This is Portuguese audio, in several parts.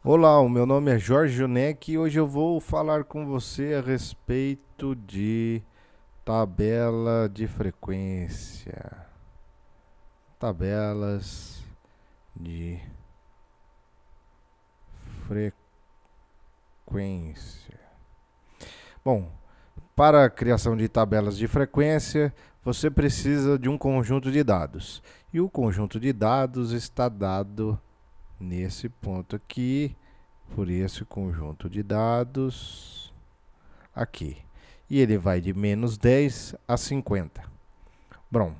Olá, o meu nome é Jorge Juneck e hoje eu vou falar com você a respeito de tabela de frequência. Tabelas de frequência. Bom, para a criação de tabelas de frequência, você precisa de um conjunto de dados. E o conjunto de dados está dado nesse ponto aqui, por esse conjunto de dados aqui. E ele vai de menos 10 a 50. Bom,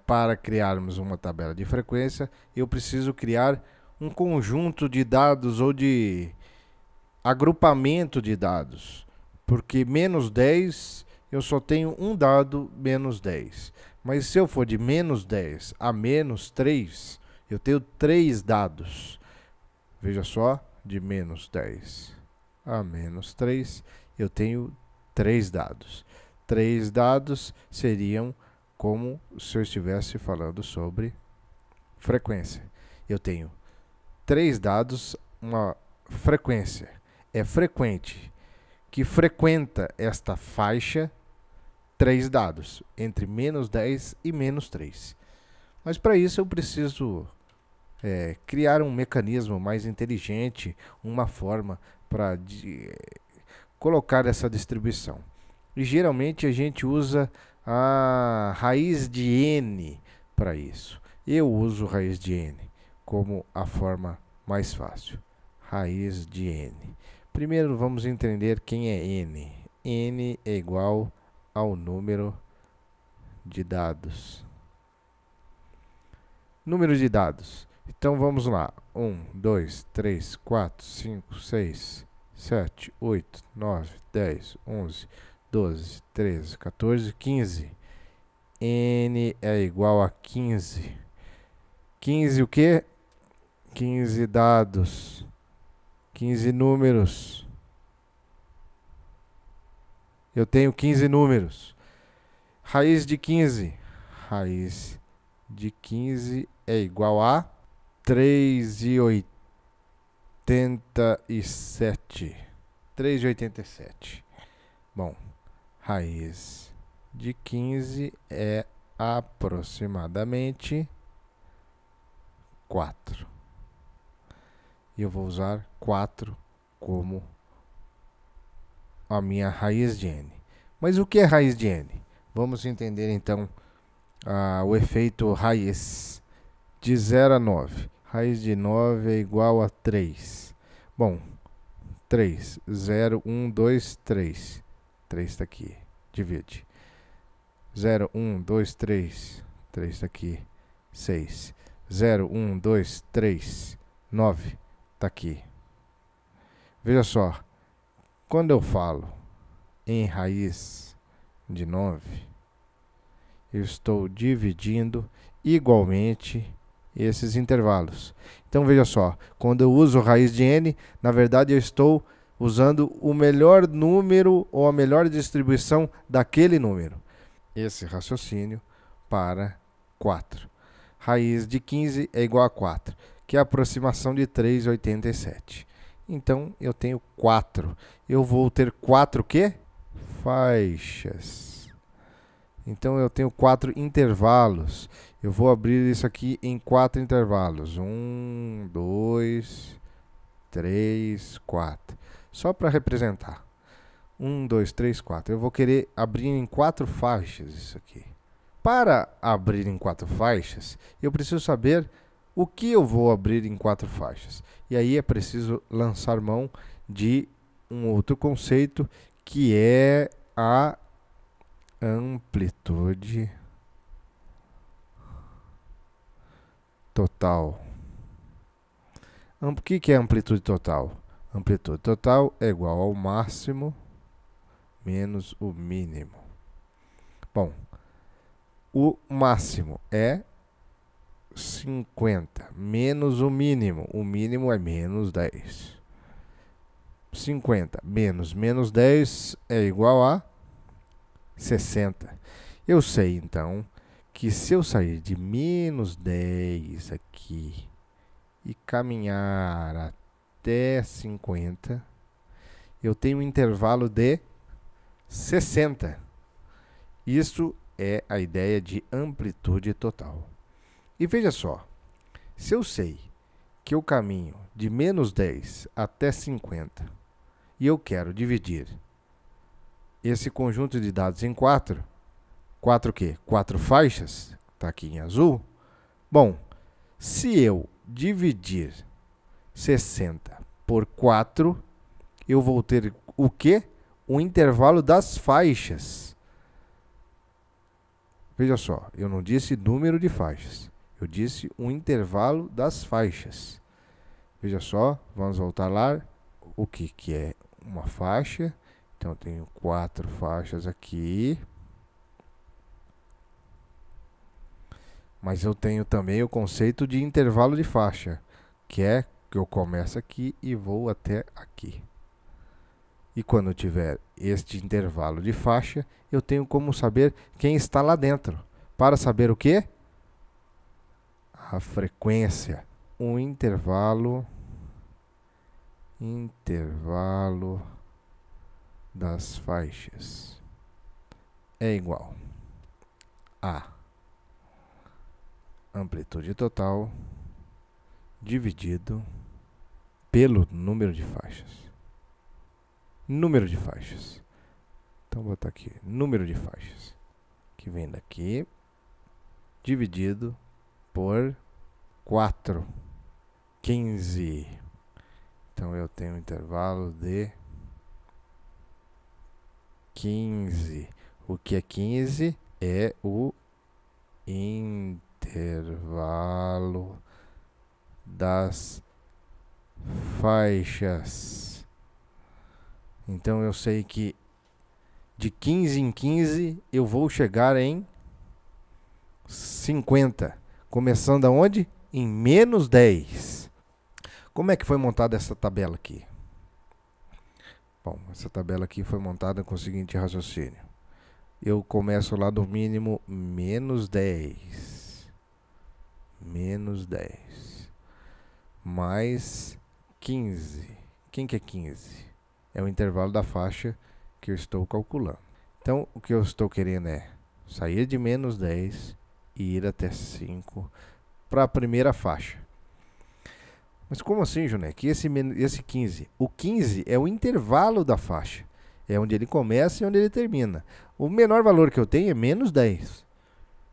para criarmos uma tabela de frequência, eu preciso criar um conjunto de dados ou de agrupamento de dados. Porque menos 10, eu só tenho um dado menos 10. Mas se eu for de menos 10 a menos 3, eu tenho 3 dados. Veja só, de menos 10 a menos 3, eu tenho 3 dados. 3 dados seriam como se eu estivesse falando sobre frequência. Eu tenho 3 dados, uma frequência. É frequente que frequenta esta faixa 3 dados, entre menos 10 e menos 3. Mas para isso eu preciso criar um mecanismo mais inteligente, uma forma para colocar essa distribuição. E geralmente a gente usa a raiz de n para isso. Eu uso raiz de n como a forma mais fácil. Raiz de n. Primeiro vamos entender quem é n. n é igual ao número de dados. Número de dados. Então vamos lá. 1, 2, 3, 4, 5, 6, 7, 8, 9, 10, 11, 12, 13, 14, 15. N é igual a 15. 15 o quê? 15 dados. 15 números. Eu tenho 15 números. Raiz de 15. Raiz de 15 é igual a 3,87. 3,87. Bom, raiz de 15 é aproximadamente 4. E eu vou usar 4 como a minha raiz de n. Mas o que é raiz de n? Vamos entender então o efeito raiz de 0 a 9. Raiz de 9 é igual a 3. Bom, 3, 0, 1, 2, 3. 3 está aqui, divide. 0, 1, 2, 3. 3 está aqui, 6. 0, 1, 2, 3. 9 está aqui. Veja só, quando eu falo em raiz de 9, eu estou dividindo igualmente esses intervalos. Então veja só, quando eu uso raiz de n, na verdade eu estou usando o melhor número ou a melhor distribuição daquele número. Esse raciocínio para 4. Raiz de 15 é igual a 4, que é a aproximação de 3,87. Então eu tenho 4. Eu vou ter 4 quê? Faixas. Então eu tenho 4 intervalos. Eu vou abrir isso aqui em 4 intervalos. 1, 2, 3, 4. Só para representar. 1, 2, 3, 4. Eu vou querer abrir em 4 faixas isso aqui. Para abrir em 4 faixas, eu preciso saber o que eu vou abrir em 4 faixas. E aí é preciso lançar mão de um outro conceito, que é a amplitude total. O que é amplitude total? Amplitude total é igual ao máximo menos o mínimo. Bom, o máximo é 50 menos o mínimo. O mínimo é menos 10. 50 menos 10 é igual a 60. Eu sei, então, que se eu sair de menos 10 aqui e caminhar até 50, eu tenho um intervalo de 60. Isso é a ideia de amplitude total. E veja só, se eu sei que eu caminho de menos 10 até 50 e eu quero dividir esse conjunto de dados em 4, 4 o quê? 4 faixas, está aqui em azul. Bom, se eu dividir 60 por 4, eu vou ter o quê? O intervalo das faixas. Veja só, eu não disse número de faixas, eu disse o intervalo das faixas. Veja só, vamos voltar lá. O que é uma faixa? Então, eu tenho 4 faixas aqui. Mas eu tenho também o conceito de intervalo de faixa, que é que eu começo aqui e vou até aqui. E quando eu tiver este intervalo de faixa, eu tenho como saber quem está lá dentro. Para saber o quê? A frequência. O intervalo das faixas é igual a amplitude total dividido pelo número de faixas. Número de faixas. Então, vou botar aqui, número de faixas, que vem daqui, dividido por 4, 15. Então, eu tenho um intervalo de 15. O que é 15? É o intervalo das faixas. Então, eu sei que de 15 em 15 eu vou chegar em 50. Começando aonde? Em menos 10. Como é que foi montada essa tabela aqui? Bom, essa tabela aqui foi montada com o seguinte raciocínio. Eu começo lá do mínimo menos 10. Menos 10. Mais 15. Quem que é 15? É o intervalo da faixa que eu estou calculando. Então, o que eu estou querendo é sair de menos 10 e ir até 5 para a primeira faixa. Mas como assim, Jonek? Esse 15? O 15 é o intervalo da faixa. É onde ele começa e onde ele termina. O menor valor que eu tenho é menos 10.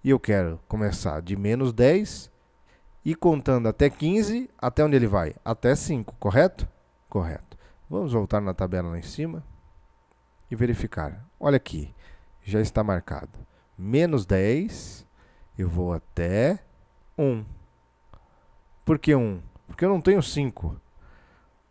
E eu quero começar de menos 10 e contando até 15, até onde ele vai? Até 5, correto? Correto. Vamos voltar na tabela lá em cima e verificar. Olha aqui, já está marcado. Menos 10, eu vou até 1. Por que 1? Porque eu não tenho 5.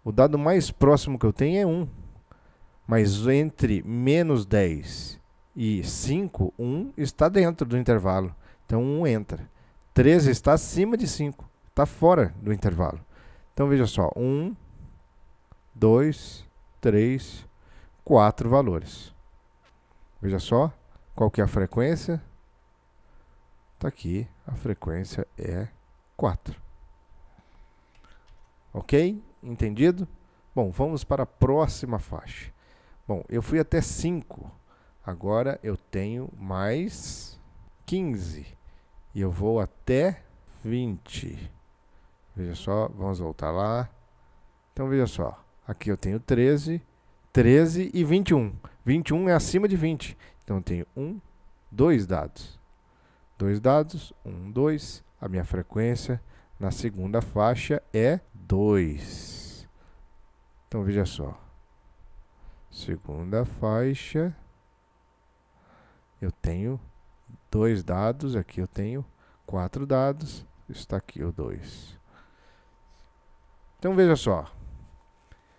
O dado mais próximo que eu tenho é 1. Mas entre menos 10 e 5, 1 está dentro do intervalo. Então, 1 entra. 13 está acima de 5. Está fora do intervalo. Então, veja só. 1, 2, 3, 4 valores. Veja só. Qual que é a frequência? Está aqui. A frequência é 4. Ok? Entendido? Bom, vamos para a próxima faixa. Bom, eu fui até 5. Agora eu tenho mais 15. E eu vou até 20. Veja só, vamos voltar lá. Então, veja só. Aqui eu tenho 13 e 21. 21 é acima de 20. Então, eu tenho 2 dados. 2 dados, 2. A minha frequência na segunda faixa é 2. Então, veja só. Segunda faixa. Eu tenho 2 dados. Aqui eu tenho 4 dados. Está aqui o 2. Então, veja só.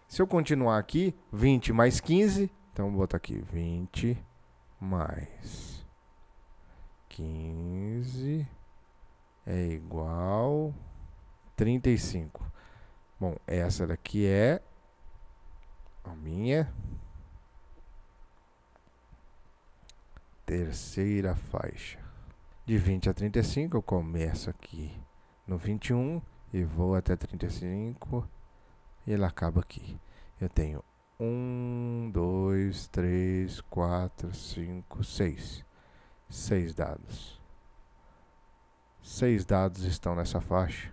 Se eu continuar aqui, 20 mais 15. Então, vou botar aqui 20 mais 15 é igual 35. Bom, essa daqui é a minha terceira faixa. De 20 a 35, eu começo aqui no 21 e vou até 35 e ele acaba aqui. Eu tenho 1, 2, 3, 4, 5, 6. 6 dados. 6 dados estão nessa faixa.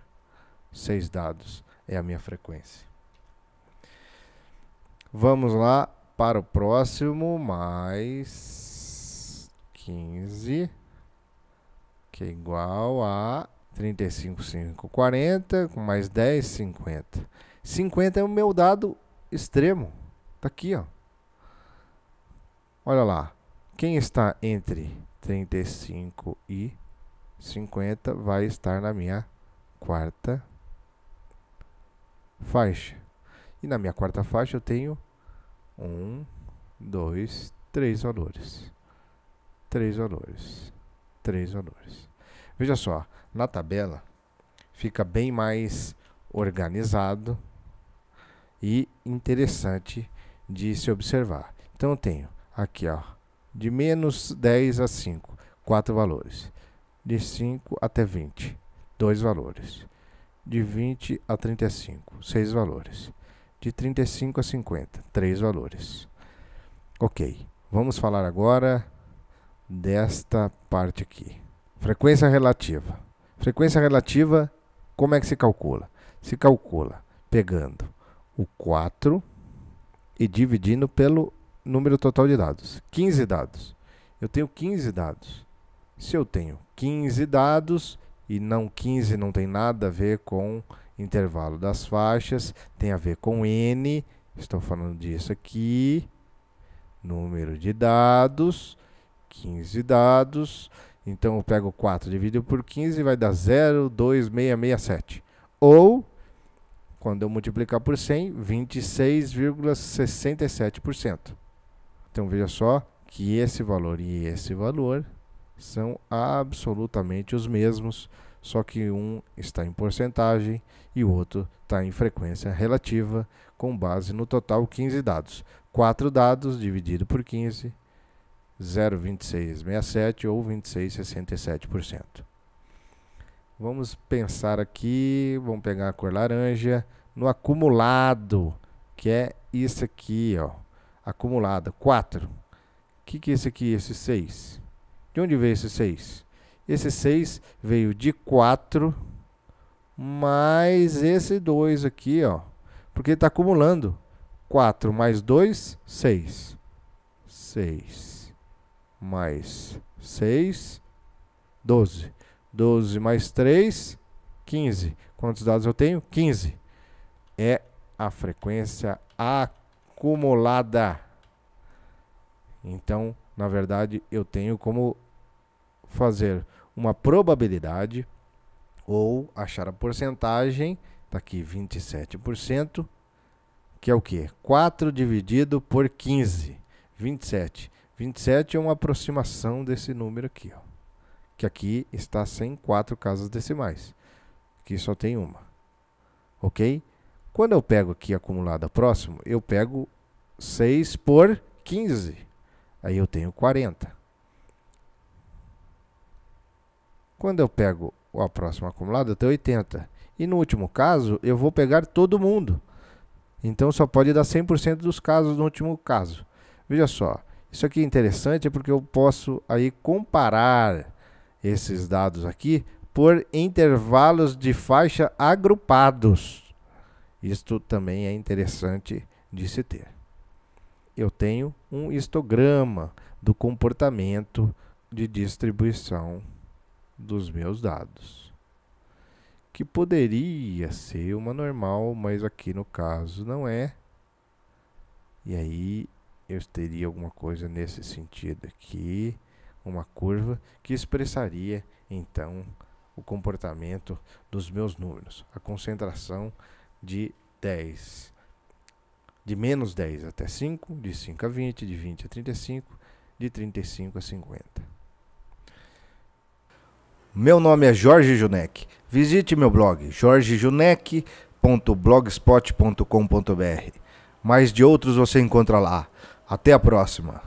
6 dados é a minha frequência. Vamos lá para o próximo, mais 15, que é igual a 35, 5, 40, com mais 10, 50. 50 é o meu dado extremo. Tá aqui, ó. Olha lá. Quem está entre 35 e 50 vai estar na minha quarta faixa. E na minha quarta faixa eu tenho 1, 2, 3 valores. 3 valores. 3 valores. Veja só, na tabela fica bem mais organizado e interessante de se observar. Então eu tenho aqui, ó, de menos 10 a 5, 4 valores. De 5 até 20, 2 valores. De 20 a 35, 6 valores. De 35 a 50, 3 valores. Ok, vamos falar agora desta parte aqui. Frequência relativa. Frequência relativa, como é que se calcula? Se calcula pegando o 4 e dividindo pelo número total de dados. 15 dados. Eu tenho 15 dados. Se eu tenho 15 dados, e não 15 não tem nada a ver com intervalo das faixas, tem a ver com N, estou falando disso aqui, número de dados, 15 dados, então eu pego 4 dividido por 15, vai dar 0,2667. Ou, quando eu multiplicar por 100, 26,67%. Então veja só que esse valor e esse valor são absolutamente os mesmos, só que um está em porcentagem e o outro está em frequência relativa, com base no total 15 dados. 4 dados dividido por 15, 0,2667 ou 26,67%. Vamos pensar aqui, vamos pegar a cor laranja, no acumulado, que é isso aqui, ó, acumulado, 4. O que é esse aqui, esse 6? De onde veio esse 6? Esse 6 veio de 4 mais esse 2 aqui, ó. Porque ele está acumulando. 4 mais 2, 6. 6 mais 6, 12. 12 mais 3, 15. Quantos dados eu tenho? 15. É a frequência acumulada. Então, na verdade, eu tenho como fazer uma probabilidade ou achar a porcentagem, tá aqui 27%, que é o quê? 4 dividido por 15, 27. 27 é uma aproximação desse número aqui, ó, que aqui está sem 4 casas decimais, aqui só tem uma, ok? Quando eu pego aqui acumulada próximo, eu pego 6 por 15, aí eu tenho 40. Quando eu pego a próxima acumulada, eu tenho 80. E no último caso, eu vou pegar todo mundo. Então, só pode dar 100% dos casos no último caso. Veja só, isso aqui é interessante porque eu posso aí comparar esses dados aqui por intervalos de faixa agrupados. Isto também é interessante de se ter. Eu tenho um histograma do comportamento de distribuição dos meus dados, que poderia ser uma normal, mas aqui no caso não é. E aí eu teria alguma coisa nesse sentido aqui, uma curva que expressaria então o comportamento dos meus números, a concentração de 10, de menos 10 até 5, de 5 a 20, de 20 a 35, de 35 a 50. Meu nome é Jorge Junek. Visite meu blog jorgejunek.blogspot.com.br. Mais de outros você encontra lá. Até a próxima!